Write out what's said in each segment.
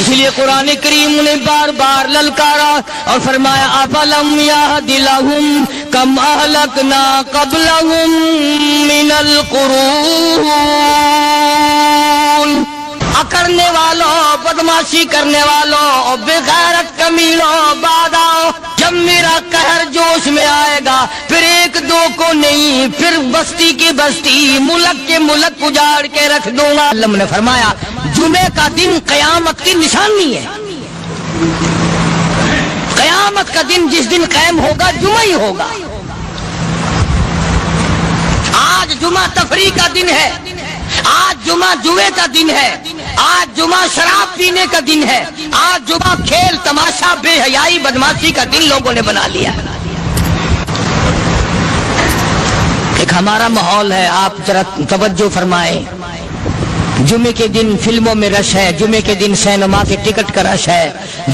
اس لیے قرآن کریم نے بار بار للکارا اور فرمایا افلم یہد لہم کم اہلکنا قبلہم من القرون، کرنے والوں، بدماشی کرنے والوں، بغیرت کمینوں، بعد آؤ، جب میرا قہر جوش میں آئے گا پھر ایک دو کو نہیں، پھر بستی کی بستی، ملک کے ملک اجاڑ کے رکھ دوں گا۔ اللہ نے فرمایا جمعے کا دن قیامت کی نشانی ہے، قیامت کا دن جس دن قائم ہوگا جمعہ ہی ہوگا۔ آج جمعہ تفریح کا دن ہے، آج جمعہ جوئے کا دن ہے، آج جمعہ شراب پینے کا دن ہے، آج جمعہ کھیل تماشا بے حیائی بدماشی کا دن لوگوں نے بنا لیا۔ ایک ہمارا ماحول ہے، آپ ذرا توجہ فرمائیں۔ جمعے کے دن فلموں میں رش ہے، جمعے کے دن سینما کے ٹکٹ کا رش ہے،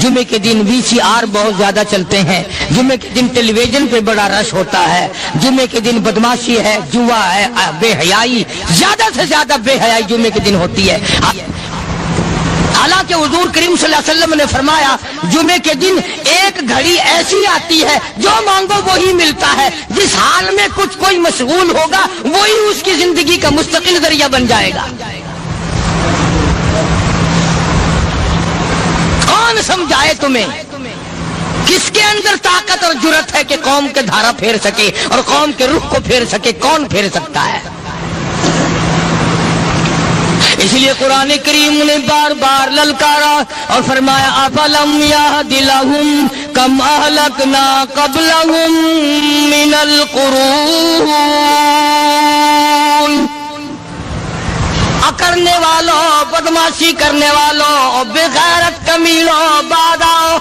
جمعے کے دن VCR بہت زیادہ چلتے ہیں، جمعے کے دن ٹیلی ویژن پہ بڑا رش ہوتا ہے، جمعے کے دن بدماشی ہے، جوا ہے، بے حیائی، زیادہ سے زیادہ بے حیائی جمعے کے دن ہوتی ہے۔ حالانکہ حضور کریم صلی اللہ علیہ وسلم نے فرمایا جمعے کے دن ایک گھڑی ایسی آتی ہے جو مانگو وہی ملتا ہے، جس حال میں کچھ کوئی مشغول ہوگا وہی اس کی زندگی کا مستقل ذریعہ بن جائے گا۔ کون سمجھائے تمہیں؟ کس کے اندر طاقت اور جرأت ہے کہ قوم کے دھارا پھیر سکے اور قوم کے رخ کو پھیر سکے؟ کون پھیر سکتا ہے؟ اس لیے قرآن کریم نے بار بار للکارا اور فرمایا افلم یہد لہم کم اہلکنا قبلہم من القرون، کرنے والوں، بدماشی کرنے والوں، بغیرت کمینوں، بعد آؤ،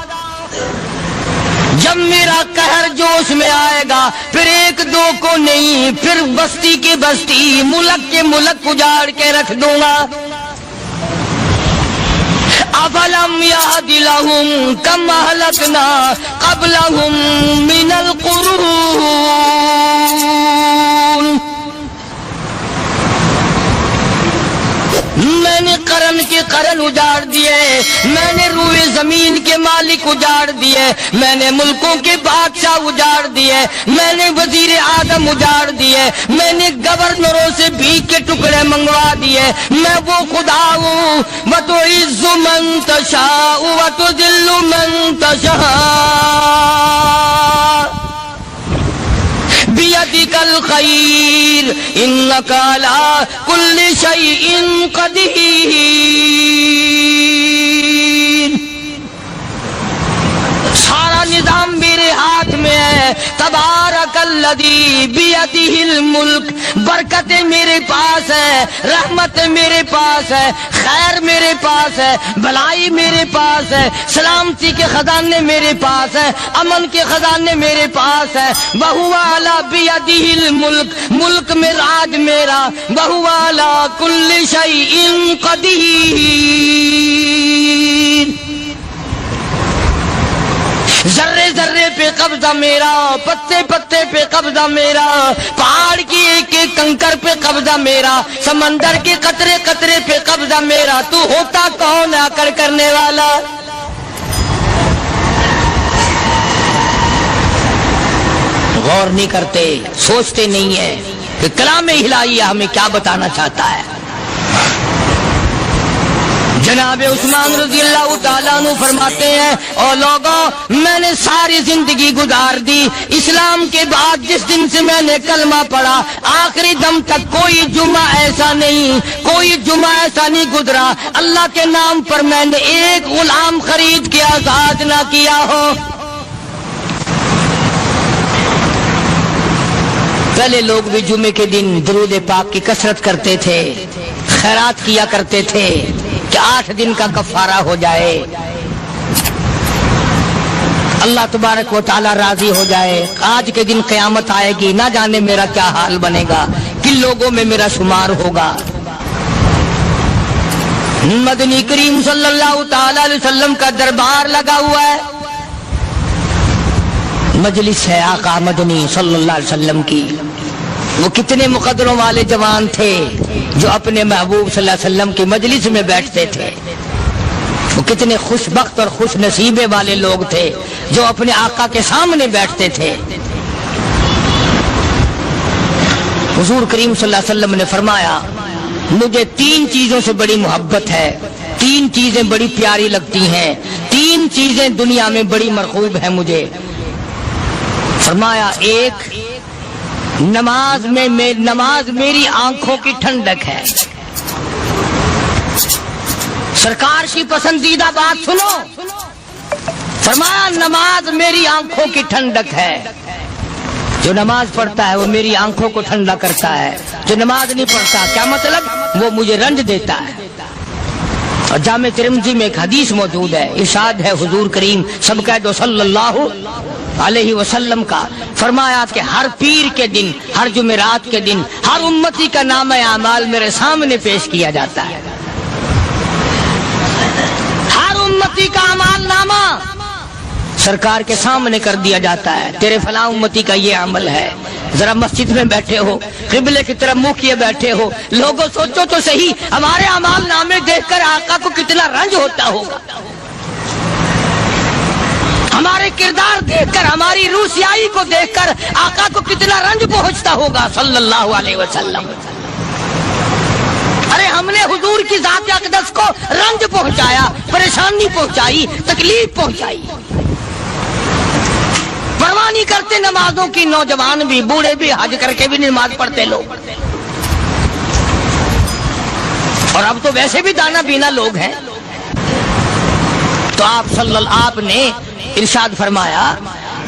جب میرا قہر جوش میں آئے گا پھر ایک دو کو نہیں، پھر بستی کی بستی، ملک کے ملک اجاڑ کے رکھ دوں گا۔ افلم یہد لہم کم اہلکنا قبلہم من القرون، میں نے قرن کے قرن اجاڑ دیے، میں نے روئے زمین کے مالک اجاڑ دیے، میں نے ملکوں کے بادشاہ اجاڑ دیے، میں نے وزیر اعظم اجاڑ دیے، میں نے گورنروں سے بھیک کے ٹکڑے منگوا دیے۔ میں وہ خدا ہوں وَتُعِزُّ مَن تَشَاءُ وَتُذِلُّ مَن تَشَاءُ بِيَدِكَ الْخَيْرُ إِنَّكَ عَلَى كُلِّ شَيْءٍ قَدِيرٌ۔ سارا نظام میرے ہاتھ میں ہے، تبارک الذی بیدہ الملک، برکتیں میرے پاس ہے، رحمت میرے پاس ہے، خیر میرے پاس ہے، بھلائی میرے پاس ہے، سلامتی کے خزانے میرے پاس ہے، امن کے خزانے میرے پاس ہے۔ وَهُوَ عَلَى بِيَدِهِ الْمُلْكُ، ملک میں راج میرا، وَهُوَ عَلَى كُلِّ شَيْءٍ قَدِيرٌ۔ ذرے ذرے پہ قبضہ میرا، پتے پتے پہ قبضہ میرا، پہاڑ کی ایک ایک کنکر پہ قبضہ میرا، سمندر کے قطرے قطرے پہ قبضہ میرا۔ تو ہوتا کون آ کر کرنے والا؟ غور نہیں کرتے، سوچتے نہیں ہیں کہ کلام الہیہ ہمیں کیا بتانا چاہتا ہے۔ جناب عثمان رضی اللہ تعالیٰ عنہ فرماتے ہیں او لوگوں، میں نے ساری زندگی گزار دی اسلام کے بعد، جس دن سے میں نے کلمہ پڑھا آخری دم تک کوئی جمعہ ایسا نہیں، کوئی جمعہ ایسا نہیں گزرا اللہ کے نام پر میں نے ایک غلام خرید کے آزاد نہ کیا ہو۔ پہلے لوگ بھی جمعے کے دن درود پاک کی کثرت کرتے تھے، خیرات کیا کرتے تھے کہ 8 دن کا کفارہ ہو جائے، اللہ تبارک و تعالی راضی ہو جائے۔ آج کے دن قیامت آئے گی، نہ جانے میرا کیا حال بنے گا، کن لوگوں میں میرا شمار ہوگا۔ مدنی کریم صلی اللہ تعالی علیہ وسلم کا دربار لگا ہوا ہے، مجلس ہے آقا مدنی صلی اللہ علیہ وسلم کی۔ وہ کتنے مقدروں والے جوان تھے جو اپنے محبوب صلی اللہ علیہ وسلم کی مجلس میں بیٹھتے تھے۔ وہ کتنے خوش بخت اور خوش نصیبے والے لوگ تھے جو اپنے آقا کے سامنے بیٹھتے تھے۔ حضور کریم صلی اللہ علیہ وسلم نے فرمایا مجھے 3 چیزوں سے بڑی محبت ہے، 3 چیزیں بڑی پیاری لگتی ہیں، 3 چیزیں دنیا میں بڑی مرغوب ہیں مجھے۔ فرمایا ایک نماز میری آنکھوں کی ٹھنڈک ہے۔ سرکار کی پسندیدہ بات سنو، فرمایا نماز میری آنکھوں کی ٹھنڈک ہے۔ جو نماز پڑھتا ہے وہ میری آنکھوں کو ٹھنڈا کرتا ہے، جو نماز نہیں پڑھتا کیا مطلب؟ وہ مجھے رنج دیتا ہے۔ اور جامع ترمذی میں ایک حدیث موجود ہے، ارشاد ہے حضور کریم سب کہہ دو صلی اللہ علیہ وسلم کا، فرمایا کہ ہر پیر کے دن، ہر جمعرات کے دن ہر امتی کا نامہ اعمال میرے سامنے پیش کیا جاتا ہے۔ ہر امتی کا اعمال نامہ سرکار کے سامنے کر دیا جاتا ہے، تیرے فلاں امتی کا یہ عمل ہے۔ ذرا مسجد میں بیٹھے ہو، قبلے کی طرف منہ کیے بیٹھے ہو، لوگوں سوچو تو صحیح ہمارے اعمال نامے دیکھ کر آقا کو کتنا رنج ہوتا ہوگا، ہمارے کردار دیکھ کر، ہماری روسیائی کو دیکھ کر آقا کو کتنا رنج پہنچتا ہوگا صلی اللہ علیہ وسلم۔ ارے ہم نے حضور کی ذات اقدس کو رنج پہنچایا، پریشانی پہنچائی، تکلیف پہنچائی، پرواہ نہیں کرتے نمازوں کی، نوجوان بھی بوڑھے بھی حج کر کے بھی نماز پڑھتے لوگ، اور اب تو ویسے بھی دانا بینا لوگ ہیں۔ تو آپ نے ارشاد فرمایا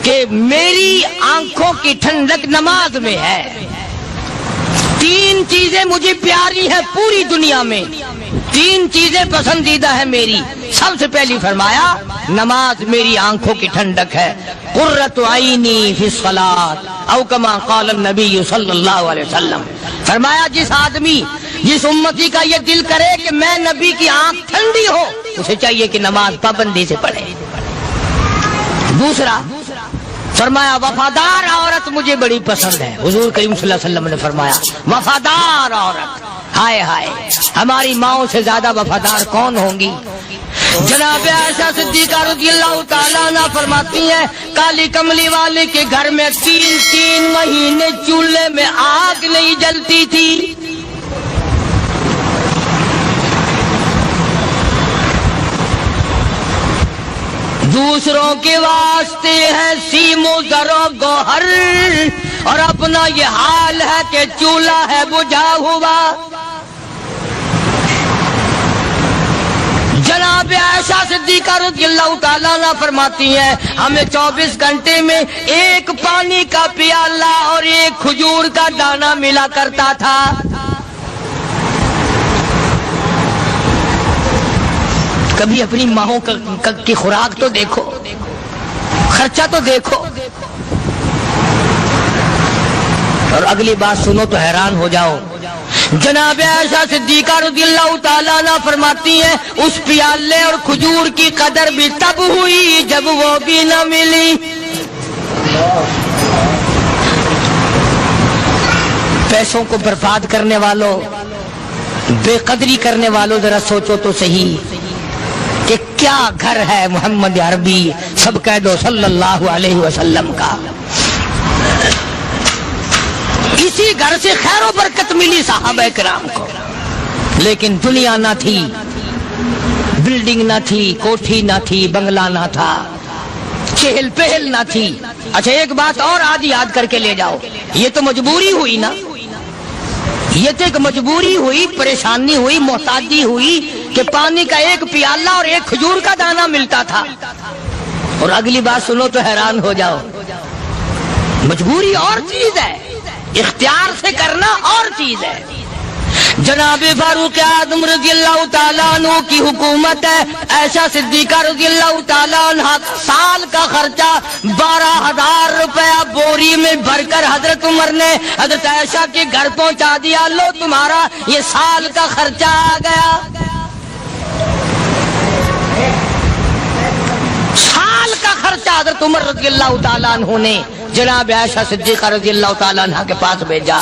کہ میری آنکھوں کی ٹھنڈک نماز میں ہے، 3 چیزیں مجھے پیاری ہیں پوری دنیا میں، 3 چیزیں پسندیدہ ہیں میری۔ سب سے پہلی فرمایا نماز میری آنکھوں کی ٹھنڈک ہے، قرۃ عینی فی الصلاۃ او کما قال النبی صلی اللہ علیہ وسلم۔ فرمایا جس آدمی، جس امتی کا یہ دل کرے کہ میں نبی کی آنکھ ٹھنڈی ہو، اسے چاہیے کہ نماز پابندی سے پڑھے۔ دوسرا فرمایا وفادار عورت مجھے بڑی پسند ہے۔ حضور کریم صلی اللہ علیہ وسلم نے فرمایا وفادار عورت، ہائے ہائے ہماری ماؤں سے زیادہ وفادار کون ہوں گی؟ جناب عائشہ صدیقہ رضی اللہ تعالیٰ عنہ فرماتی ہیں کالی کملی والے کے گھر میں 3 مہینے چولہے میں آگ نہیں جلتی تھی۔ دوسروں کے واسطے ہے سیم و زر و گوہر، اور اپنا یہ حال ہے کہ چولہا ہے بجھا ہوا۔ جناب عائشہ صدیقہ رضی اللہ تعالیٰ عنہ فرماتی ہیں ہمیں 24 گھنٹے میں ایک پانی کا پیالہ اور ایک کھجور کا دانہ ملا کرتا تھا۔ کبھی اپنی ماہوں کی خوراک تو دیکھو، خرچہ تو دیکھو، اور اگلی بات سنو تو حیران ہو جاؤ۔ جناب عائشہ صدیقہ رضی اللہ تعالیٰ عنہ فرماتی ہیں اس پیالے اور کھجور کی قدر بھی تب ہوئی جب وہ بھی نہ ملی۔ پیسوں کو برباد کرنے والوں، بے قدری کرنے والوں، ذرا سوچو تو صحیح کہ کیا گھر ہے محمد عربی سب کہہ دو صلی اللہ علیہ وسلم کا۔ اسی گھر سے خیر و برکت ملی صحابہ کرام کو، لیکن دنیا نہ تھی، بلڈنگ نہ تھی، کوٹھی نہ تھی، بنگلہ نہ تھا، چہل پہل نہ تھی۔ اچھا ایک بات اور آج یاد کر کے لے جاؤ، یہ تو مجبوری ہوئی نا، یہ تو ایک مجبوری ہوئی، پریشانی ہوئی، محتاجی ہوئی کہ پانی کا ایک پیالہ اور ایک کھجور کا دانہ ملتا تھا۔ اور اگلی بات سنو تو حیران ہو جاؤ، مجبوری اور چیز ہے، اختیار سے کرنا اور چیز ہے۔ جناب فاروق اعظم رضی اللہ تعالیٰ عنہ کی حکومت ہے، عائشہ صدیقہ رضی اللہ تعالیٰ عنہ سال کا خرچہ 12,000 روپیہ بوری میں بھر کر حضرت عمر نے حضرت عائشہ کے گھر پہنچا دیا، لو تمہارا یہ سال کا خرچہ آ گیا۔ سال کا خرچہ حضرت عمر رضی اللہ تعالیٰ عنہ نے جناب عائشہ صدیقہ رضی اللہ تعالیٰ عنہ کے پاس بھیجا۔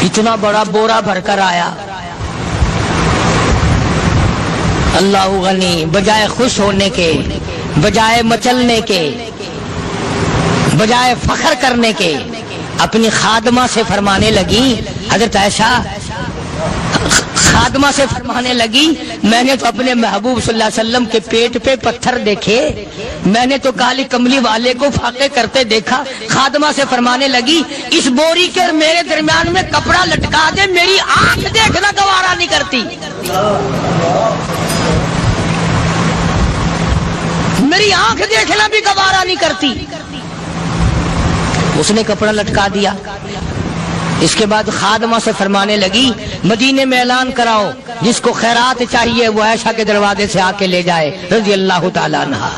اتنا بڑا بورا بھر کر آیا، اللہ غنی بجائے خوش ہونے کے، بجائے مچلنے کے، بجائے فخر کرنے کے اپنی خادمہ سے فرمانے لگی، حضرت عائشہ خادمہ سے فرمانے لگی، میں نے تو اپنے محبوب صلی اللہ علیہ وسلم کے پیٹ پہ پتھر دیکھے، میں نے تو کالی کملی والے کو فاقے کرتے دیکھا۔ خادمہ سے فرمانے لگی، اس بوری کے میرے درمیان میں کپڑا لٹکا دے، میری آنکھ دیکھنا گوارا نہیں کرتی، میری آنکھ دیکھنا بھی گوارا نہیں کرتی۔ اس نے کپڑا لٹکا دیا۔ اس کے بعد خادمہ سے فرمانے لگی، مدینے میں اعلان کراؤ، جس کو خیرات چاہیے وہ عائشہ کے دروازے سے آ کے لے جائے رضی اللہ تعالیٰ عنہ۔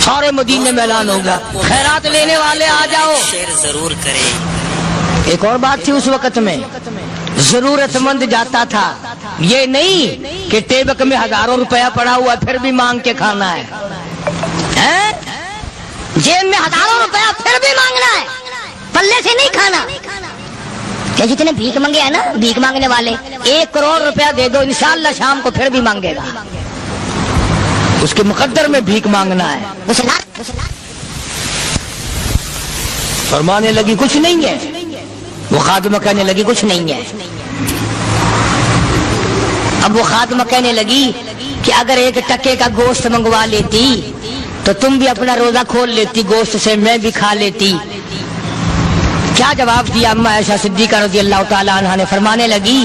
سارے مدینے میں اعلان ہوگا، خیرات لینے والے آ جاؤ۔ شیئر ضرور کریں۔ ایک اور بات تھی اس وقت میں، ضرورت مند جاتا تھا، یہ نہیں کہ ٹیبک میں ہزاروں روپیہ پڑا ہوا پھر بھی مانگ کے کھانا ہے، جیب میں ہزاروں روپیہ پھر بھی مانگنا ہے، پلے سے نہیں کھانا۔ کہ جتنے بھیک مانگے ہیں نا، بھیک مانگنے والے، 1 کروڑ روپیہ دے دو انشاءاللہ شام کو پھر بھی مانگے گا، اس کے مقدر میں بھیک مانگنا ہے۔ فرمانے لگی کچھ نہیں ہے، وہ خادمہ کہنے لگی کچھ نہیں ہے۔ اب وہ خادمہ کہنے لگی کہ اگر 1 ٹکے کا گوشت منگوا لیتی تو تم بھی اپنا روزہ کھول لیتی، گوشت سے میں بھی کھا لیتی۔ کیا جواب دیا اما عائشہ صدیقہ رضی اللہ تعالیٰ عنہ نے؟ فرمانے لگی،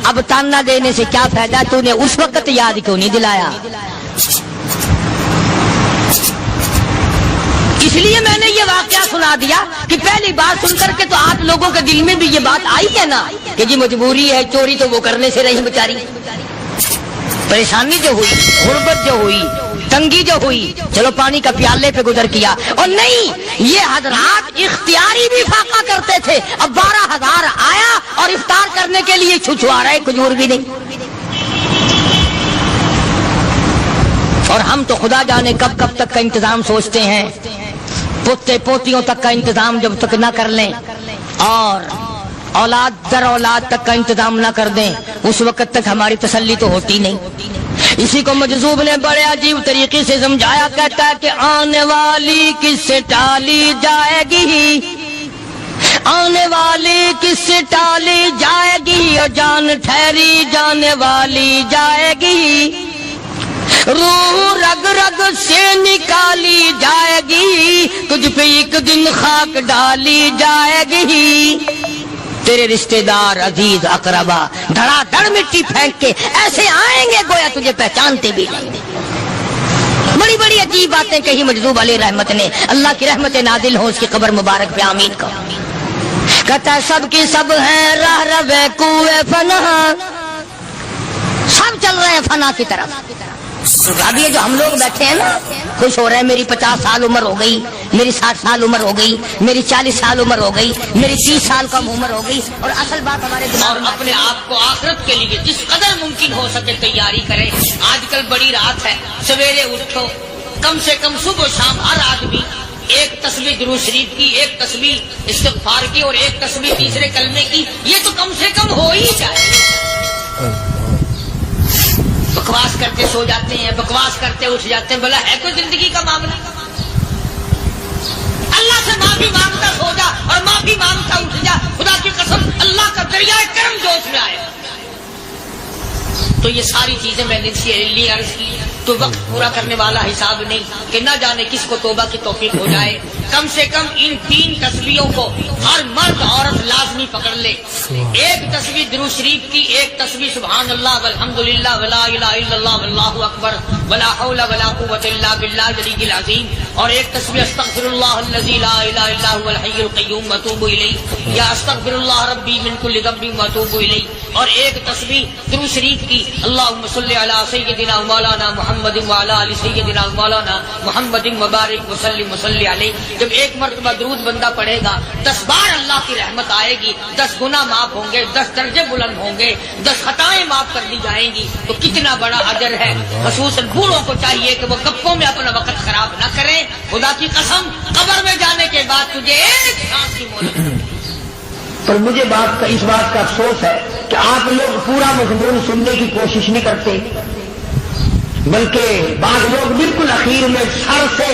اب تانا دینے سے کیا فائدہ، تو نے اس وقت یاد کیوں نہیں دلایا؟ اس لیے میں نے یہ واقعہ سنا دیا کہ پہلی بات سن کر کے تو آپ لوگوں کے دل میں بھی یہ بات آئی ہے نا کہ جی مجبوری ہے، چوری تو وہ کرنے سے رہی بیچاری، پریشانی جو ہوئی، غربت جو ہوئی، تنگی جو ہوئی، چلو پانی کا پیالے پہ گزر کیا۔ اور نہیں، یہ حضرات اختیاری بھی فاقہ کرتے تھے۔ اب 12,000 آیا اور افطار کرنے کے لیے چھچوا رہے، کھجور بھی نہیں۔ اور ہم تو خدا جانے کب کب تک کا انتظام سوچتے ہیں، پوتے پوتیوں تک کا انتظام جب تک نہ کر لیں اور اولاد در اولاد تک کا انتظام نہ کر دیں، اس وقت تک ہماری تسلی تو ہوتی نہیں۔ اسی کو مجذوب نے بڑے عجیب طریقے سے سمجھایا، کہتا ہے کہ آنے والی کس سے ٹالی جائے گی، آنے والی کس سے ٹالی جائے گی، اور جان ٹھہری جانے والی جائے گی، روح رگ رگ سے نکالی جائے گی، تجھ پہ ایک دن خاک ڈالی جائے گی، تیرے رشتہ دار عزیز اقربا دھڑا دھڑ مٹی پھینک کے ایسے آئیں گے گویا تجھے پہچانتے بھی نہیں۔ بڑی بڑی عجیب باتیں کہی مجذوب علیہ رحمت نے، اللہ کی رحمت نازل ہو اس کی قبر مبارک پہ، آمین کو۔ کہتا ہے سب کی سب ہیں راہ روے کوئے فنا، سب چل رہے ہیں فنا کی طرف۔ اب یہ جو ہم لوگ بیٹھے ہیں نا، خوش ہو رہے ہیں، میری 50 سال عمر ہو گئی، میری 60 سال عمر ہو گئی، میری 40 سال عمر ہو گئی، میری 30 سال کم عمر ہو گئی، اور اصل بات ہمارے دماغ میں اپنے آپ کو آخرت کے لیے جس قدر ممکن ہو سکے تیاری کریں۔ آج کل بڑی رات ہے، سویرے اٹھو، کم سے کم صبح و شام ہر آدمی ایک تسبیح درود شریف کی، ایک تسبیح استغفار کی، اور ایک تسبیح تیسرے کلمے کی، یہ تو کم سے کم ہو ہی جائے۔ بکواس کرتے سو جاتے ہیں، بکواس کرتے اٹھ جاتے ہیں، بلا ہے کوئی زندگی کا معاملہ؟ اللہ سے معافی مانگتا سو جا اور معافی مانگتا اٹھ جا، خدا کی قسم اللہ کا دریائے کرم جوش میں آئے۔ تو یہ ساری چیزیں میں نے لیے عرض کی، تو وقت پورا کرنے والا حساب نہیں کہ نہ جانے کس کو توبہ کی توفیق ہو جائے۔ کم سے کم ان 3 تسبیحوں کو ہر مرد عورت لازمی پکڑ لے۔ ایک تسبیح درود شریف کی، ایک تسبیح سبحان اللہ والحمدللہ ولا الہ الا اللہ واللہ اکبر ولا حول ولا قوۃ الا باللہ العلی العظیم، اور ایک تسبیح استغفر اللہ الذی لا الہ الا هو الحی القیوم واتوب الیہ، یا استغفر اللہ ربی من کل ذنب واتوب الیہ، اور ایک تسبیح درود شریف کی اللہم صلی علی سیدنا مولانا محمد وعلی آل سیدنا مولانا محمد مبارک وسلم وصلی علیہ۔ جب ایک مرتبہ درود بندہ پڑھے گا 10 بار اللہ کی رحمت آئے گی، 10 گناہ معاف ہوں گے، 10 درجے بلند ہوں گے، 10 خطائیں معاف کر دی جائیں گی، تو کتنا بڑا اجر ہے۔ خصوصاً بوڑھوں کو چاہیے کہ وہ گپوں میں اپنا وقت خراب نہ کریں۔ خدا کی قسم قبر میں جانے کے بعد تجھے ایک سانس کی مہلت۔ پر مجھے اس بات کا افسوس ہے کہ آپ لوگ پورا مضمون سننے کی کوشش نہیں کرتے، بلکہ بعض لوگ بالکل اخیر میں سر سے،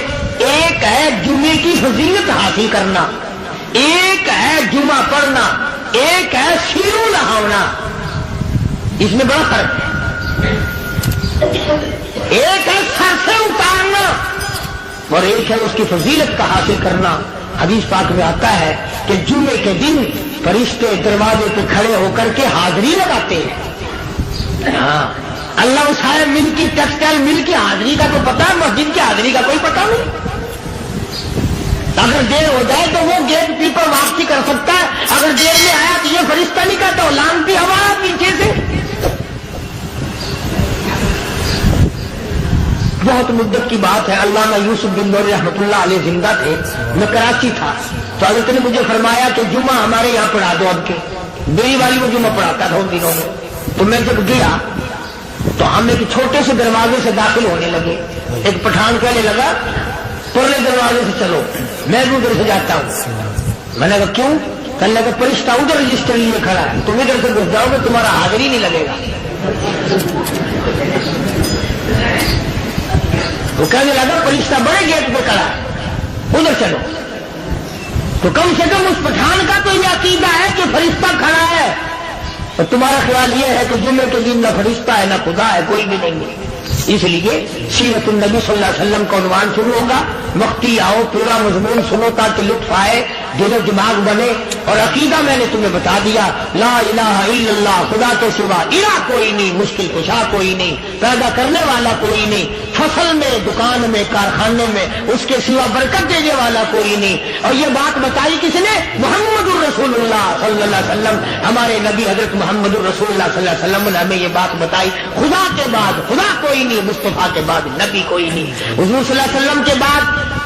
ایک ہے جمعے کی فضیلت حاصل کرنا، ایک ہے جمعہ پڑھنا، ایک ہے سیرو نہانا، اس میں بڑا فرق ہے۔ ایک ہے سر سے اتارنا اور ایک ہے اس کی فضیلت کا حاصل کرنا۔ حدیث پاک میں آتا ہے کہ جمعے کے دن فرشتے دروازے پہ کھڑے ہو کر کے حاضری لگاتے ہیں۔ ہاں، اللہ صاحب مل کی ٹیکسٹائل مل کی حاضری کا تو پتا ہے، مسجد کی حاضری کا کوئی پتا نہیں۔ اگر دیر ہو جائے تو وہ گیٹ کیپر واپسی کر سکتا ہے، اگر دیر میں آیا تو یہ فرشتہ نہیں کہتا، لانتی ہوا پیچھے سے۔ بہت مدت کی بات ہے، علامہ یوسف بن نور رحمۃ اللہ علیہ زندہ تھے، میں کراچی تھا، تو حضرت نے مجھے فرمایا کہ جمعہ ہمارے یہاں پڑھا دو اب کے۔ میری والی وہ جمعہ پڑھاتا تھا ان دنوں میں، تو میں جب گیا تو ہم ایک چھوٹے سے دروازے سے داخل ہونے لگے۔ ایک پٹھان کہنے لگا پرلے دروازے سے چلو، میں بھی ادھر سے جاتا ہوں۔ میں نے کہا کیوں؟ کہنے لگا فرشتہ ادھر رجسٹر لیے کھڑا ہے، تم ادھر سے گھس جاؤ گے تمہارا حاضری نہیں لگے گا۔ وہ کہنے لگا فرشتہ بڑے گیٹ پہ کھڑا ہے، ادھر چلو۔ تو کم سے کم اس پٹھان کا تو یہ عقیدہ ہے کہ فرشتہ کھڑا ہے، اور تمہارا خیال یہ ہے کہ جمعے کے دن نہ فرشتہ ہے نہ خدا ہے، کوئی بھی نہیں ہے۔ اس لیے سیرت النبی صلی اللہ علیہ وسلم کا عنوان شروع ہوگا، وقتی آؤ پورا مضمون سنو تاکہ لطف آئے، دل و دماغ بنے۔ اور عقیدہ میں نے تمہیں بتا دیا، لا الہ الا اللہ، خدا تو سوا الہ کوئی نہیں، مشکل کشا کوئی نہیں، پیدا کرنے والا کوئی نہیں، فصل میں، دکان میں، کارخانے میں اس کے سوا برکت دینے والا کوئی نہیں۔ اور یہ بات بتائی کس نے؟ محمد الرسول اللہ صلی اللہ علیہ وسلم، ہمارے نبی حضرت محمد الرسول اللہ صلی اللہ علیہ وسلم نے ہمیں یہ بات بتائی، خدا کے بعد خدا کوئی نہیں، مصطفیٰ کے بعد نبی کوئی نہیں، حضور صلی اللہ علیہ وسلم کے بعد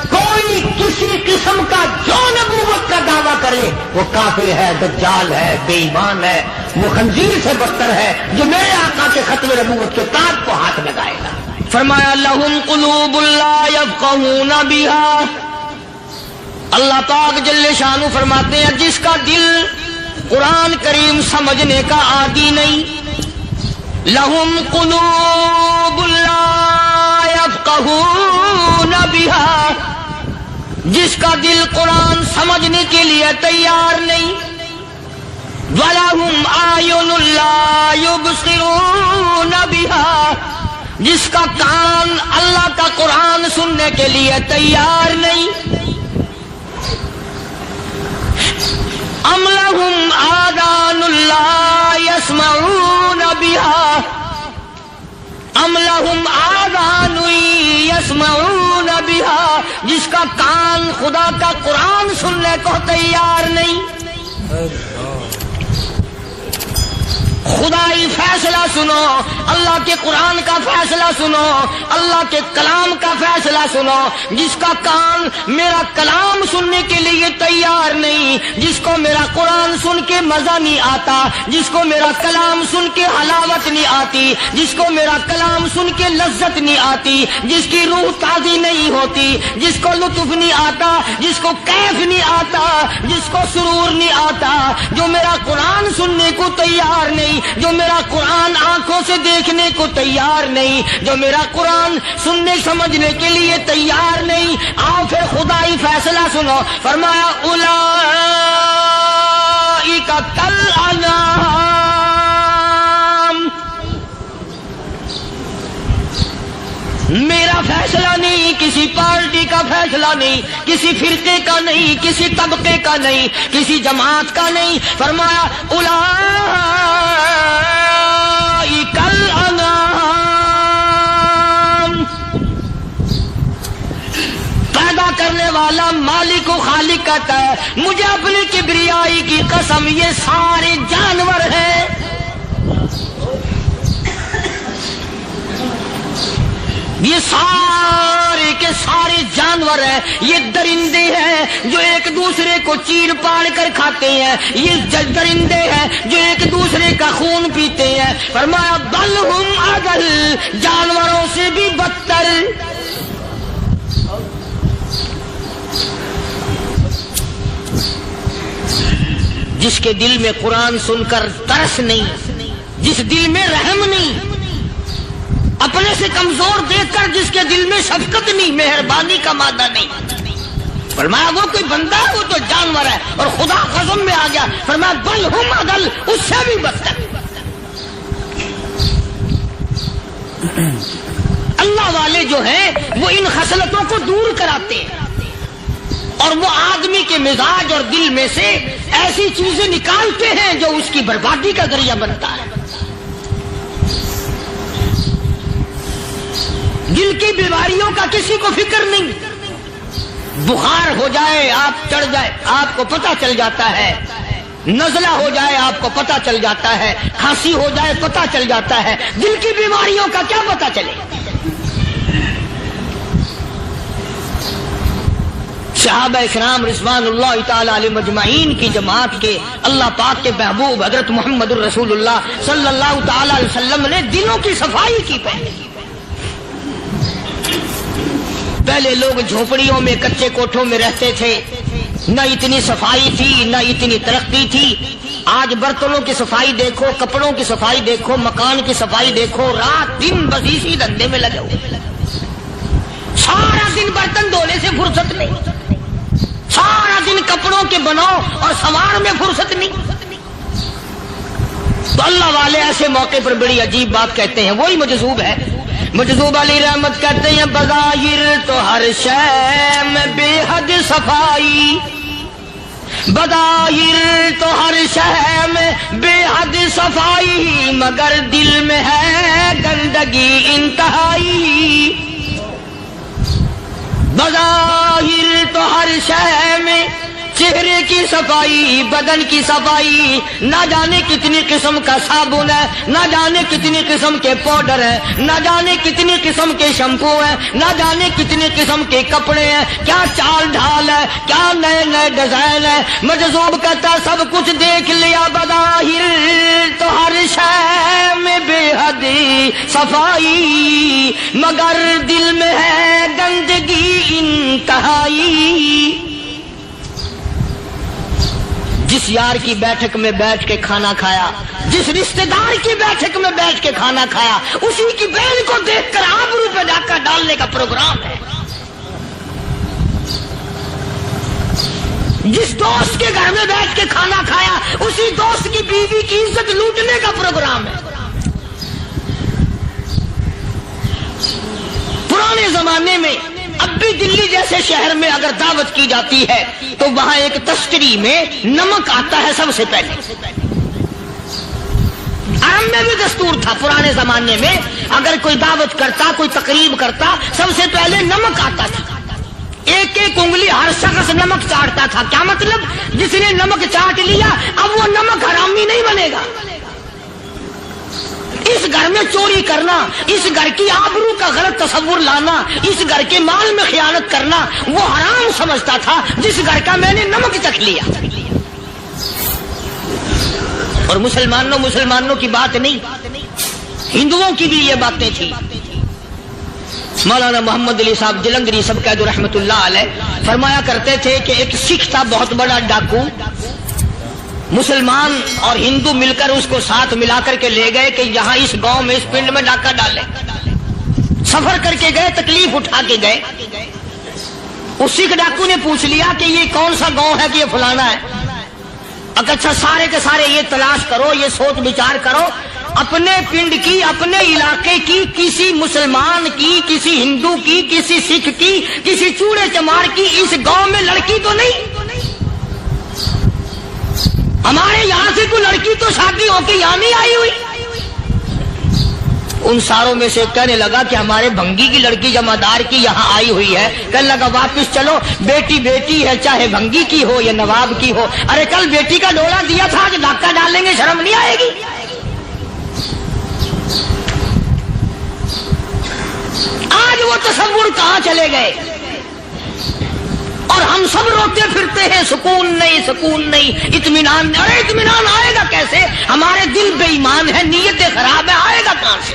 کوئی کسی قسم کا جو نبوت کا دعویٰ کرے وہ کافر ہے، دجال ہے، بے ایمان ہے، وہ خنزیر سے بدتر ہے جو میرے آقا کے ختم نبوت کے تاج کو ہاتھ لگائے گا۔ فرمایا لہم قلوب لا یفقہون بہا، اللہ پاک جل شانہ فرماتے ہیں جس کا دل قرآن کریم سمجھنے کا عادی نہیں، لہم قلوب لا یفقہون بہا، جس کا دل قرآن سمجھنے کے لیے تیار نہیں، وَلَهُمْ أَعْيُنٌ لَا يُبْصِرُونَ بِهَا، جس کا کان اللہ کا قرآن سننے کے لیے تیار نہیں، أَمْ لَهُمْ آذَانٌ لَا يَسْمَعُونَ بِهَا، أَمْ لَهُمْ آذَانٌ يَسْمَعُونَ بِهَا، جس کا کان خدا کا قرآن سننے کو تیار نہیں۔ خدائی فیصلہ سنو، اللہ کے قرآن کا فیصلہ سنو، اللہ کے کلام کا فیصلہ سنو، جس کا کان میرا کلام سننے کے لیے تیار نہیں، جس کو میرا قرآن سن کے مزہ نہیں آتا، جس کو میرا کلام سن کے حلاوت نہیں آتی، جس کو میرا کلام سن کے لذت نہیں آتی، جس کی روح تازی نہیں ہوتی، جس کو لطف نہیں آتا، جس کو کیف نہیں آتا، جس کو سرور نہیں آتا، جو میرا قرآن سننے کو تیار نہیں، جو میرا قرآن آنکھوں سے دیکھنے کو تیار نہیں، جو میرا قرآن سننے سمجھنے کے لیے تیار نہیں، آؤ پھر خدائی فیصلہ سنو۔ فرمایا اولئک کالانعام، میرا فیصلہ نہیں، کسی پارٹی کا فیصلہ نہیں، کسی فرقے کا نہیں، کسی طبقے کا نہیں، کسی جماعت کا نہیں۔ فرمایا اولئک الانعام، پیدا کرنے والا مالک و خالق کہتا ہے مجھے اپنی کبریائی کی قسم یہ سارے جانور ہیں، یہ سارے کے سارے جانور ہیں، یہ درندے ہیں جو ایک دوسرے کو چیر پاڑ کر کھاتے ہیں، یہ درندے ہیں جو ایک دوسرے کا خون پیتے ہیں۔ فرمایا بل ہم اضل، جانوروں سے بھی بدتر۔ جس کے دل میں قرآن سن کر ترس نہیں، جس دل میں رحم نہیں، اپنے سے کمزور دیکھ کر جس کے دل میں شفقت نہیں، مہربانی کا مادہ نہیں، فرمایا وہ کوئی بندہ ہے، وہ تو جانور ہے. اور خدا قسم میں آ گیا، فرمایا بل ہم اضل، اس سے بھی بدتر. اللہ والے جو ہیں وہ ان خصلتوں کو دور کراتے ہیں، اور وہ آدمی کے مزاج اور دل میں سے ایسی چیزیں نکالتے ہیں جو اس کی بربادی کا ذریعہ بنتا ہے. دل کی بیماریوں کا کسی کو فکر نہیں. بخار ہو جائے، آپ چڑھ جائے، آپ کو پتہ چل جاتا ہے. نزلہ ہو جائے، آپ کو پتہ چل جاتا ہے. کھانسی ہو جائے، پتہ چل جاتا ہے. دل کی بیماریوں کا کیا پتہ چلے؟ صحابہ کرام رضوان اللہ تعالی علیہ مجمعین کی جماعت کے اللہ پاک کے محبوب حضرت محمد الرسول اللہ صلی اللہ تعالی علیہ وسلم نے دلوں کی صفائی کی. پہلے لوگ جھونپڑیوں میں، کچے کوٹھوں میں رہتے تھے، نہ اتنی صفائی تھی، نہ اتنی ترقی تھی. آج برتنوں کی صفائی دیکھو، کپڑوں کی صفائی دیکھو، مکان کی صفائی دیکھو، رات دن بس اسی دھندے میں لگے ہوئے. سارا دن برتن دھونے سے فرصت نہیں، سارا دن کپڑوں کے بناؤ اور سوار میں فرصت نہیں. تو اللہ والے ایسے موقع پر بڑی عجیب بات کہتے ہیں. وہی مجذوب ہے، مجذوب علی رحمت کہتے ہیں بظاہر تو ہر شے میں بے حد صفائی، بظاہر تو ہر شے میں بے حد صفائی، مگر دل میں ہے گندگی انتہائی. بظاہر تو ہر شے میں چہرے کی صفائی، بدن کی صفائی، نہ جانے کتنی قسم کا صابن ہے، نہ جانے کتنی قسم کے پاؤڈر ہیں، نہ جانے کتنی قسم کے شیمپو ہیں، نہ جانے کتنی قسم کے کپڑے ہیں، کیا چال ڈھال ہے، کیا نئے نئے ڈیزائن ہے. مجذوب کہتا سب کچھ دیکھ لیا، بظاہر تو ہر شے میں بے حد صفائی، مگر دل میں ہے گندگی انتہائی. جس یار کی بیٹھک میں بیٹھ کے کھانا کھایا، جس رشتہ دار کی بیٹھک میں بیٹھ کے کھانا کھایا، اسی کی بہن کو دیکھ کر آبرو پہ ڈاکہ ڈالنے کا پروگرام ہے. جس دوست کے گھر میں بیٹھ کے کھانا کھایا، اسی دوست کی بیوی کی عزت لوٹنے کا پروگرام ہے. پرانے زمانے میں اب بھی دلی جیسے شہر میں اگر دعوت کی جاتی ہے تو وہاں ایک تشتری میں نمک آتا ہے سب سے پہلے. عام میں بھی دستور تھا پرانے زمانے میں، اگر کوئی دعوت کرتا، کوئی تقریب کرتا، سب سے پہلے نمک آتا تھا. ایک ایک انگلی ہر شخص نمک چاٹتا تھا. کیا مطلب؟ جس نے نمک چاٹ لیا اب وہ نمک حرامی نہیں بنے گا. اس گھر میں چوری کرنا، اس گھر کی آبرو کا غلط تصور لانا، اس گھر کے مال میں خیانت کرنا وہ حرام سمجھتا تھا جس گھر کا میں نے نمک چکھ لیا. اور مسلمانوں کی بات نہیں، ہندوؤں کی بھی یہ باتیں تھی. مولانا محمد علی صاحب جلندری سب قید رحمت اللہ علیہ فرمایا کرتے تھے کہ ایک سکھ تھا بہت بڑا ڈاکو. مسلمان اور ہندو مل کر اس کو ساتھ ملا کر کے لے گئے کہ یہاں اس گاؤں میں، اس پنڈ میں ڈاکہ ڈالے. سفر کر کے گئے، تکلیف اٹھا کے گئے. اس سکھ ڈاکو نے پوچھ لیا کہ یہ کون سا گاؤں ہے کہ یہ فلانا ہے. اچھا سارے کے سارے یہ تلاش کرو، یہ سوچ بچار کرو، اپنے پنڈ کی، اپنے علاقے کی، کسی مسلمان کی، کسی ہندو کی، کسی سکھ کی، کسی چوڑے چمار کی اس گاؤں میں لڑکی تو نہیں؟ ہمارے یہاں سے کوئی لڑکی تو شادی ہو کے یہاں نہیں آئی ہوئی. ان ساروں میں سے کہنے لگا کہ ہمارے بھنگی کی لڑکی جمعدار کی یہاں آئی ہوئی ہے. کہنے لگا واپس چلو، بیٹی بیٹی ہے، چاہے بھنگی کی ہو یا نواب کی ہو. ارے کل بیٹی کا ڈولا دیا تھا، آج ڈاکہ ڈالیں گے، شرم نہیں آئے گی؟ آج وہ تصور کہاں چلے گئے؟ اور ہم سب روتے پھرتے ہیں، سکون نہیں، سکون نہیں، اطمینان. ارے اطمینان آئے گا کیسے؟ ہمارے دل بے ایمان ہے، نیتیں خراب ہے، آئے گا کہاں سے؟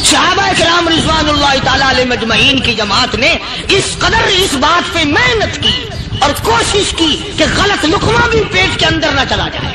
صحابہ کرام رضوان اللہ تعالی علیہ مجمعین کی جماعت نے اس قدر اس بات پہ محنت کی اور کوشش کی کہ غلط لقمہ بھی پیٹ کے اندر نہ چلا جائے.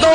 2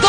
2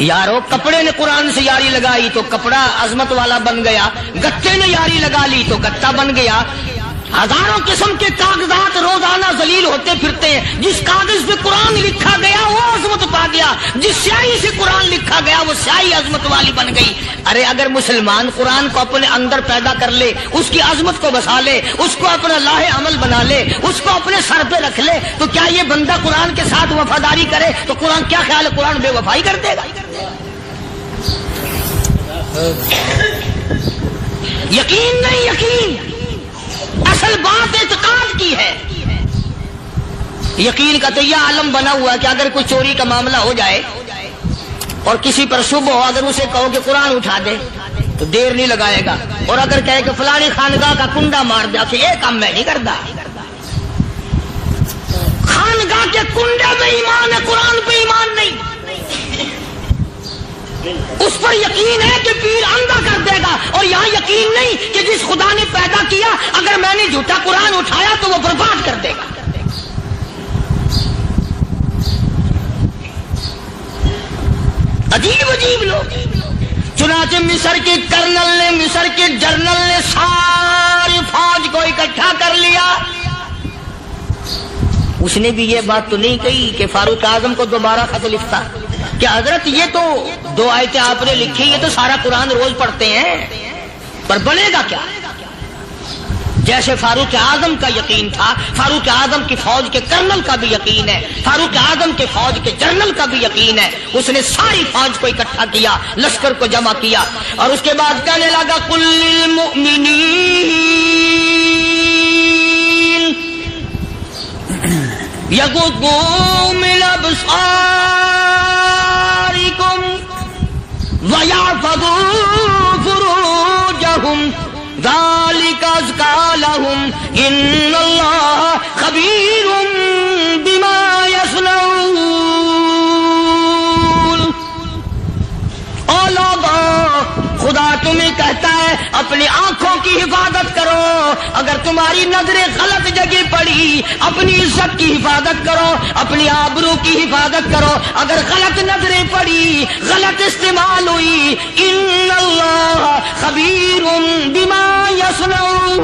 یارو کپڑے نے قرآن سے یاری لگائی تو کپڑا عظمت والا بن گیا، گتے نے یاری لگا لی تو گتا بن گیا۔ ہزاروں قسم کے کاغذات روزانہ ذلیل ہوتے پھرتے ہیں، جس کاغذ پہ قرآن لکھا گیا وہ عظمت پا گیا، جس سیاہی سے قرآن لکھا گیا وہ سیاہی عظمت والی بن گئی۔ ارے اگر مسلمان قرآن کو اپنے اندر پیدا کر لے، اس کی عظمت کو بسا لے، اس کو اپنا لاہ عمل بنا لے، اس کو اپنے سر پہ رکھ لے، تو کیا یہ بندہ قرآن کے ساتھ وفاداری کرے تو قرآن کیا خیال ہے قرآن بے وفائی کر دے گا؟ یقین نہیں، یقین اصل بات اعتقاد کی ہے۔ یقین کا تو یہ عالم بنا ہوا ہے کہ اگر کوئی چوری کا معاملہ ہو جائے اور کسی پر شبہ ہو، اگر اسے کہو کہ قرآن اٹھا دے تو دیر نہیں لگائے گا، اور اگر کہے کہ فلانی خانقاہ کا کنڈا مار دے کہ یہ کام میں نہیں کرتا۔ خانقاہ کے کنڈے میں ایمان ہے، قرآن پہ ایمان نہیں۔ اس پر یقین ہے کہ پیر اندھا کر دے گا، اور یہاں یقین نہیں کہ جس خدا نے پیدا کیا اگر میں نے جھوٹا قرآن اٹھایا تو وہ برباد کر دے گا۔ عجیب عجیب لوگ۔ چنانچہ مصر کے کرنل نے، مصر کے جنرل نے ساری فوج کو اکٹھا کر لیا۔ اس نے بھی یہ بات تو نہیں کہی کہ فاروق اعظم کو دوبارہ خط لکھتا کہ حضرت یہ تو 2 آیتیں آپ نے لکھی، یہ تو سارا قرآن روز پڑھتے ہیں، پر بنے گا کیا؟ جیسے فاروق اعظم کا یقین تھا، فاروق اعظم کی فوج کے کرنل کا بھی یقین ہے، فاروق اعظم کے فوج کے جنرل کا بھی یقین ہے۔ اس نے ساری فوج کو اکٹھا کیا، لشکر کو جمع کیا، اور اس کے بعد کہنے لگا قل للمؤمنین یغضوا من ابصارکم وَيَحْفَظُوا فُرُوجَهُمْ ذَلِكَ أَزْكَىٰ لَهُمْ إِنَّ اللَّهَ خَبِيرٌ بِمَا يَصْنَعُونَ۔ او لوگو، خدا تمہیں کہتا ہے اپنی آنکھوں کی حفاظت کرو، اگر تمہاری نظریں غلط جگہ پڑی اپنی عزت کی حفاظت کرو، اپنی آبرو کی حفاظت کرو۔ اگر غلط نظریں پڑی، غلط استعمال ہوئی، ان اللہ خبیر بما یصنعون،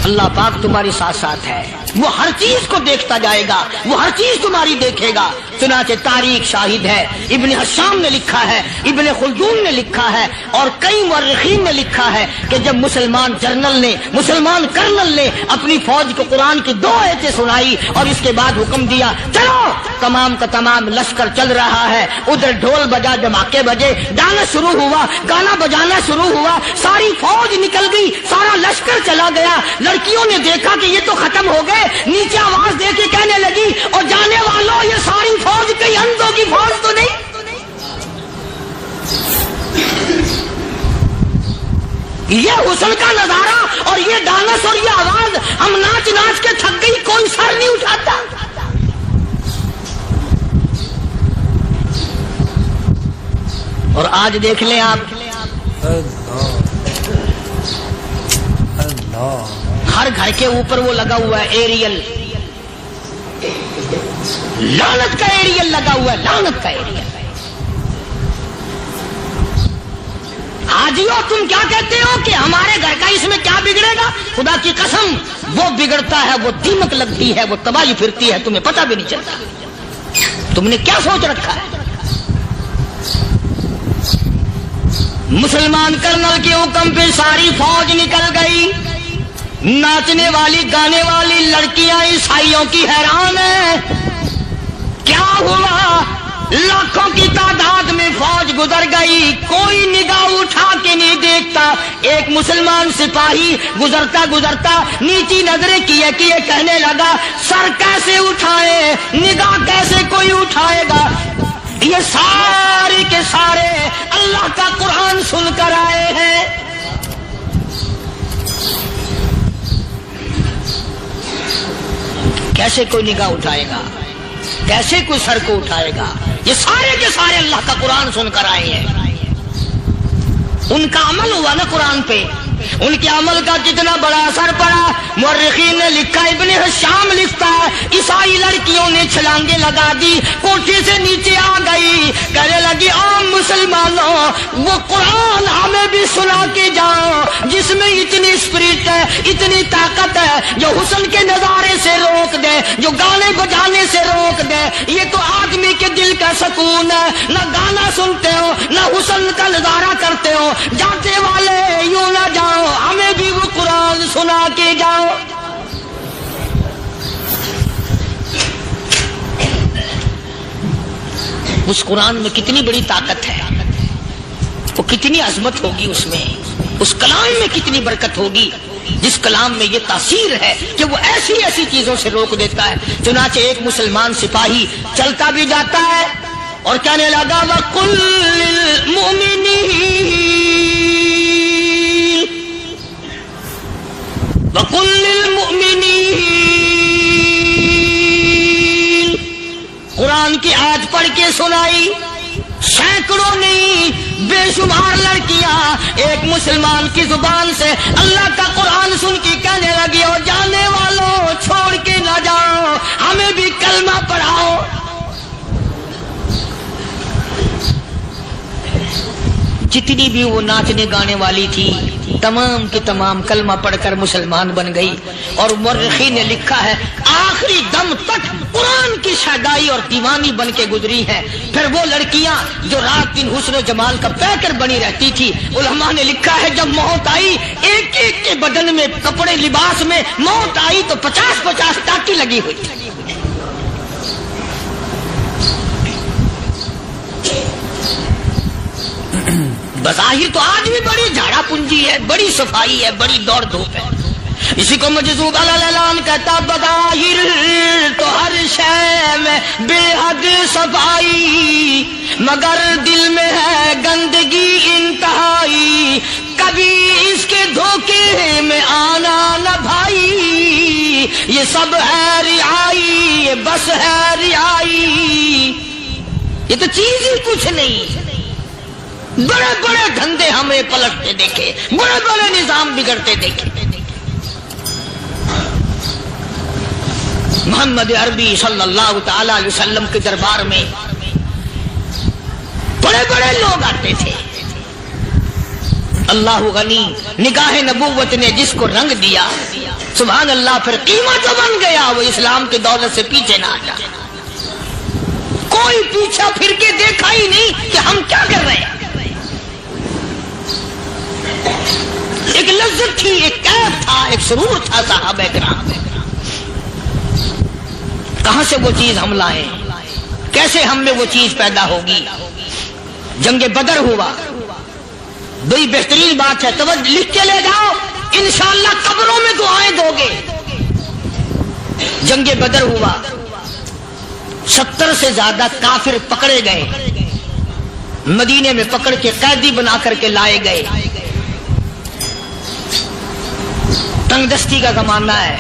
اللہ پاک تمہارے ساتھ ساتھ ہے، وہ ہر چیز کو دیکھتا جائے گا، وہ ہر چیز تمہاری دیکھے گا۔ چنانچہ تاریخ شاہد ہے، ابن حشام نے لکھا ہے، ابن خلدون نے لکھا ہے، اور کئی مورخین نے لکھا ہے کہ جب مسلمان جنرل نے، مسلمان کرنل نے اپنی فوج کو قرآن کی 2 آیتیں سنائی اور اس کے بعد حکم دیا چلو، تمام کا تمام لشکر چل رہا ہے، ادھر ڈھول بجا، دھماکے بجے، گانا شروع ہوا، گانا بجانا شروع ہوا، ساری فوج نکل گئی، سارا لشکر چلا گیا۔ لڑکیوں نے دیکھا کہ یہ تو ختم ہو گئے، نیچے آواز دے کے کہنے لگی اور جانے والوں یہ ساری فوج کئی اندھوں کی فوج تو نہیں؟ یہ حسن کا نظارہ اور یہ ڈانس اور یہ آواز، ہم ناچ ناچ کے تھک گئی، کوئی سر نہیں اٹھاتا۔ اور آج دیکھ لیں آپ، ہر گھر کے اوپر وہ لگا ہوا ہے ایریل، لعنت کا ایریل لگا ہوا ہے، لعنت کا ایریل۔ حاجیو تم کیا کہتے ہو کہ ہمارے گھر کا اس میں کیا بگڑے گا؟ خدا کی قسم وہ بگڑتا ہے، وہ دیمک لگتی ہے، وہ تباہی پھرتی ہے، تمہیں پتہ بھی نہیں چلتا۔ تم نے کیا سوچ رکھا ہے؟ مسلمان کرنل کے حکم پہ ساری فوج نکل گئی، ناچنے والی گانے والی لڑکیاں عیسائیوں کی حیران ہیں، کیا ہوا؟ لاکھوں کی تعداد میں فوج گزر گئی، کوئی نگاہ اٹھا کے نہیں دیکھتا۔ ایک مسلمان سپاہی گزرتا گزرتا نیچی نظریں کیے کیے کہنے لگا سر کیسے اٹھائے، نگاہ کیسے کوئی اٹھائے گا؟ یہ سارے کے سارے اللہ کا قرآن سن کر آئے ہیں۔ کیسے کوئی نگاہ اٹھائے گا؟ کیسے کوئی سر کو اٹھائے گا؟ یہ سارے کے سارے اللہ کا قرآن سن کر آئے ہیں، ان کا عمل ہوا نا قرآن پہ، ان کے عمل کا کتنا بڑا اثر پڑا۔ مورخین نے لکھا، ابن ہشام لکھتا ہے، عیسائی لڑکیوں نے چھلانگیں لگا دی، کوٹھی سے نیچے آ گئی، کہنے لگی عام مسلمانوں وہ قرآن ہمیں بھی سنا کے جاؤ جس میں اتنی اسپرٹ ہے، اتنی طاقت ہے، جو حسن کے نظارے سے روک دے، جو گانے بجانے سے روک دے۔ یہ تو آدمی کے دل کا سکون ہے، نہ گانا سنتے ہو نہ حسن کا نظارہ کرتے ہو، جاتے والے یوں نہ جاؤ، ہمیں بھی وہ قرآن سنا کے جاؤ۔ اس قرآن میں کتنی بڑی طاقت ہے، وہ کتنی عظمت ہوگی، اس میں اس کلام میں کتنی برکت ہوگی، جس کلام میں یہ تاثیر ہے کہ وہ ایسی ایسی چیزوں سے روک دیتا ہے۔ چنانچہ ایک مسلمان سپاہی چلتا بھی جاتا ہے اور کہنے لگا وَقُلْ لِلْمُؤْمِنِينَ وَقُلْ لِلْمُؤْمِنِينَ، قرآن کی آیت پڑھ کے سنائی، سینکڑوں نہیں بے شمار لڑکیاں ایک مسلمان کی زبان سے اللہ کا قرآن سن کے کہنے لگی، اور جانے والوں چھوڑ کے نہ جاؤ، ہمیں بھی کلمہ پڑھاؤ۔ جتنی بھی وہ ناچنے گانے والی تھی تمام کی تمام کلمہ پڑھ کر مسلمان بن گئی، اور مورخین نے لکھا ہے آخری دم تک قرآن کی شیدائی اور دیوانی بن کے گزری ہیں۔ پھر وہ لڑکیاں جو رات دن حسن و جمال کا پیکر بنی رہتی تھی، علماء نے لکھا ہے جب موت آئی ایک ایک کے بدن میں کپڑے لباس میں موت آئی تو 50-50 ٹاکی لگی ہوئی تھی۔ بظاہر تو آج بھی بڑی جھاڑا پنجی ہے، بڑی صفائی ہے، بڑی دوڑ دھوپ ہے۔ اسی کو مجذوب الاعلان کہتا، بظاہر تو ہر شے میں بے حد صفائی، مگر دل میں ہے گندگی انتہائی، کبھی اس کے دھوکے میں آنا نہ بھائی، یہ سب ہے رعائی، یہ بس ہے رعائی۔ یہ تو چیز ہی کچھ نہیں، بڑے بڑے دھندے ہمیں پلٹتے دیکھے، بڑے بڑے نظام بگڑتے دیکھے۔ محمد عربی صلی اللہ تعالی علیہ وسلم کے دربار میں بڑے بڑے لوگ آتے تھے۔ اللہ غنی، نگاہ نبوت نے جس کو رنگ دیا سبحان اللہ، پھر قیمت بن گیا، وہ اسلام کی دولت سے پیچھے نہ ہٹا۔ کوئی پیچھا پھر کے دیکھا ہی نہیں کہ ہم کیا کر رہے ہیں۔ ایک لذت تھی، ایک کیف تھا، ایک سرور تھا صحابہ کرام۔ کہاں سے وہ چیز ہم لائیں، کیسے ہم میں وہ چیز پیدا ہوگی؟ جنگ بدر ہوا، بڑی بہترین بات ہے، توجہ لکھ کے لے جاؤ، انشاءاللہ قبروں میں دعائیں دو گے۔ جنگ بدر ہوا، 70 سے زیادہ کافر پکڑے گئے، مدینے میں پکڑ کے قیدی بنا کر کے لائے گئے۔ تنگ دستی کا زمانہ ہے،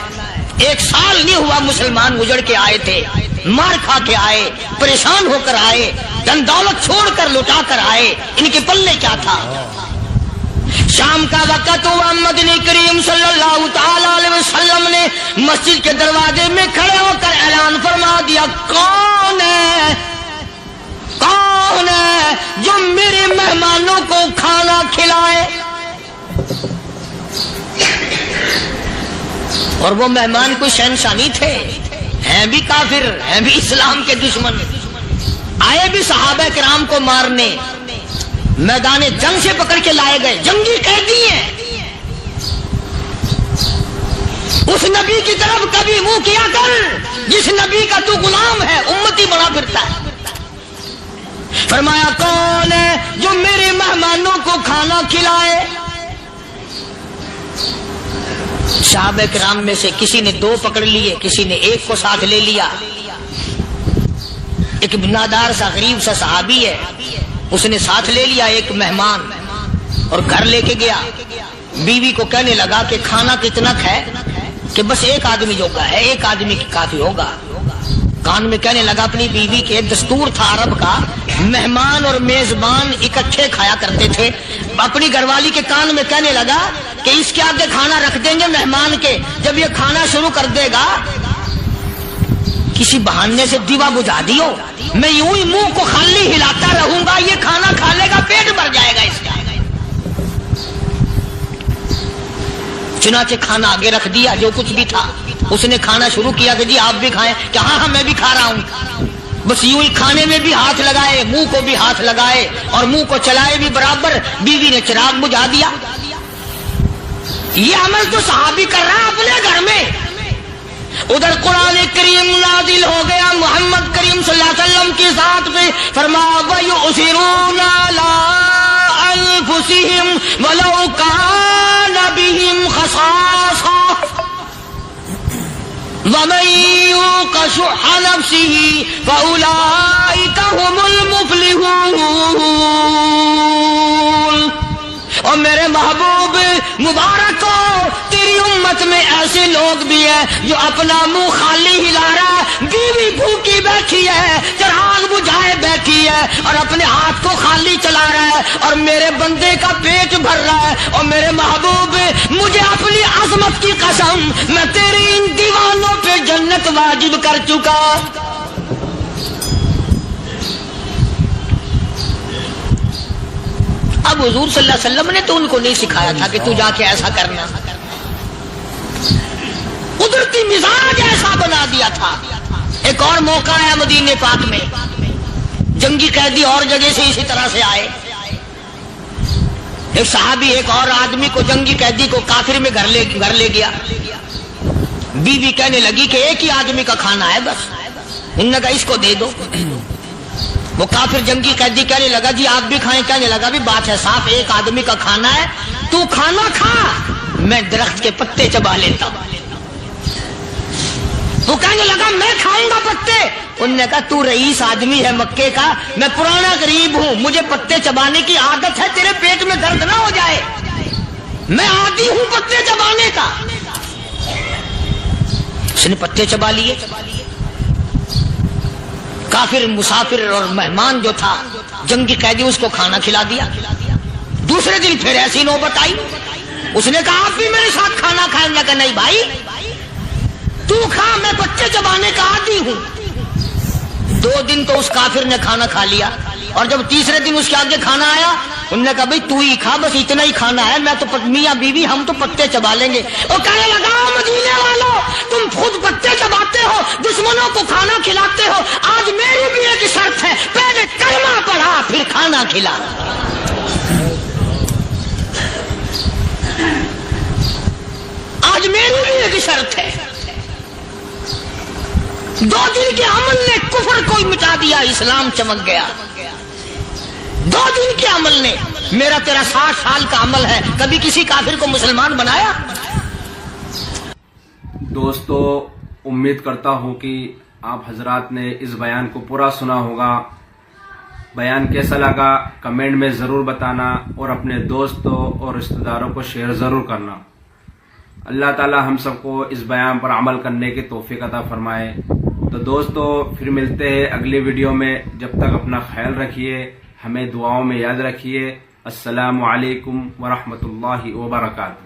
1 سال نہیں ہوا مسلمان گزر کے آئے تھے، مار کھا کے آئے، پریشان ہو کر آئے، دن دولت چھوڑ کر لوٹا کر آئے، ان کے پلے کیا تھا؟ شام کا وقت ہوا، مدنی کریم صلی اللہ تعالی علیہ وسلم نے مسجد کے دروازے میں کھڑے ہو کر اعلان فرما دیا، کون ہے جو میرے مہمانوں کو کھانا کھلائے؟ اور وہ مہمان کوئی شہنشاہ نہیں تھے، ہیں بھی کافر، ہیں بھی اسلام کے دشمن، آئے بھی صحابہ کرام کو مارنے، میدان جنگ سے پکڑ کے لائے گئے، جنگی قیدی ہیں۔ اس نبی کی طرف کبھی منہ کیا کر جس نبی کا تو غلام ہے، امتی بنا پھرتا ہے۔ فرمایا کون ہے جو میرے مہمانوں کو کھانا کھلائے؟ صحابہ کرام میں سے کسی نے 2 پکڑ لیے، کسی نے 1 کو ساتھ لے لیا۔ ایک بنادار سا غریب سا صحابی ہے، اس نے ساتھ لے لیا ایک مہمان اور گھر لے کے گیا۔ بیوی کو کہنے لگا کہ کھانا کتنا ہے، کہ بس 1 آدمی جوگا ہے، 1 آدمی کی کافی ہوگا۔ کان میں کہنے لگا اپنی بیوی کے، دستور تھا عرب کا، مہمان اور میزبان اکٹھے کھایا کرتے تھے، اپنی گھر والی کے کان میں کہنے لگا کہ اس کے آگے کھانا رکھ دیں گے مہمان کے، جب یہ کھانا شروع کر دے گا کسی بہانے سے دیوا بجھا دیو، میں یوں ہی منہ کو خالی ہلاتا رہوں گا، یہ کھانا کھا لے گا، پیٹ بھر جائے گا اس کا۔ چنانچہ کھانا آگے رکھ دیا، جو کچھ بھی تھا اس نے کھانا شروع کیا کہ جی آپ بھی کھائیں، کہ ہاں میں بھی کھا رہا ہوں۔ بس یوں ہی کھانے میں بھی ہاتھ لگائے، منہ کو بھی ہاتھ لگائے اور منہ کو چلائے بھی برابر، بیوی نے چراغ بجھا دیا۔ یہ عمل تو صحابی کر رہا ہے اپنے گھر میں، ادھر قرآن کریم نازل ہو گیا محمد کریم صلی اللہ علیہ وسلم کی ذات پہ، فرمایا وَيُؤْثِرُونَ عَلَىٰ أَنفُسِهِمْ وَلَوْ كَانَ بِهِمْ خَصَاصَةٌ وَمَن يُوقَ شُحَّ نَفْسِهِ فَأُولَٰئِكَ هُمُ الْمُفْلِحُونَ۔ اور میرے محبوب مبارک کو، تیری امت میں ایسے لوگ بھی ہیں جو اپنا منہ خالی ہلا رہا ہے، بیوی بھوکی بیٹھی ہے، چراغ بجھائے بیٹھی ہے اور اپنے ہاتھ کو خالی چلا رہا ہے، اور میرے بندے کا پیٹ بھر رہا ہے۔ اور میرے محبوب مجھے اپنی عظمت کی قسم، میں تیرے ان دیوانوں پہ جنت واجب کر چکا۔ اب حضور صلی اللہ علیہ وسلم نے تو ان کو نہیں سکھایا تھا کہ تو جا کے ایسا کرنا، قدرتی مزاج ایسا بنا دیا تھا۔ ایک اور موقع ہے مدینے پاک میں، جنگی قیدی اور جگہ سے اسی طرح سے آئے، ایک صحابی ایک اور آدمی کو، جنگی قیدی کو کافر میں گھر لے گیا۔ بیوی کہنے لگی کہ ایک ہی آدمی کا کھانا ہے بس، انہوں نے کہا اس کو دے دو۔ وہ کافر جنگی قیدی کہنے لگا جی آپ بھی کھائیں، کہنے لگا بھی بات ہے صاف، ایک آدمی کا کھانا ہے، تو کھانا کھا، میں درخت کے پتے چبا لیتا ہوں۔ وہ کہنے لگا میں کھاؤں گا پتے، انہوں نے کہا تو رئیس آدمی ہے مکے کا، میں پرانا غریب ہوں، مجھے پتے چبانے کی عادت ہے، تیرے پیٹ میں درد نہ ہو جائے، میں عادی ہوں پتے چبانے کا۔ اس نے پتے چبا لیے، کافر مسافر اور مہمان جو تھا جنگی قیدی اس کو کھانا کھلا دیا۔ دوسرے دن پھر ایسی نوبت آئی، اس نے کہا آپ بھی میرے ساتھ کھانا کھائیں گے؟ کہ نہیں بھائی تو کھا، میں پتے چبانے کا عادی ہوں۔ 2 دن تو اس کافر نے کھانا کھا لیا، اور جب تیسرے دن اس کے آگے کھانا آیا، انہوں نے کہا بھائی تو ہی کھا، بس اتنا ہی کھانا ہے، میں تو میاں بیوی ہم تو پتے چبا لیں گے۔ اور کہنے لگا مدینے والوں تم خود پتے چباتے ہو، دشمنوں کو کھانا کھلاتے ہو، آج میری بھی ایک شرط ہے، پہلے کلمہ پڑھا پھر کھانا کھلا۔ آج میری بھی ایک شرط ہے۔ 2 دن کے عمل نے کفر کو مٹا دیا، اسلام چمک گیا۔ 2 دن کے عمل نے، میرا تیرا 60 سال کا عمل ہے، کبھی کسی کافر کو مسلمان بنایا؟ دوستو امید کرتا ہوں کہ آپ حضرات نے اس بیان کو پورا سنا ہوگا۔ بیان کیسا لگا کمنٹ میں ضرور بتانا، اور اپنے دوستوں اور رشتہ داروں کو شیئر ضرور کرنا۔ اللہ تعالی ہم سب کو اس بیان پر عمل کرنے کی توفیق عطا فرمائے۔ تو دوستو پھر ملتے ہیں اگلی ویڈیو میں، جب تک اپنا خیال رکھیے، ہمیں دعاؤں میں یاد رکھیے۔ السلام علیکم ورحمۃ اللہ وبرکاتہ۔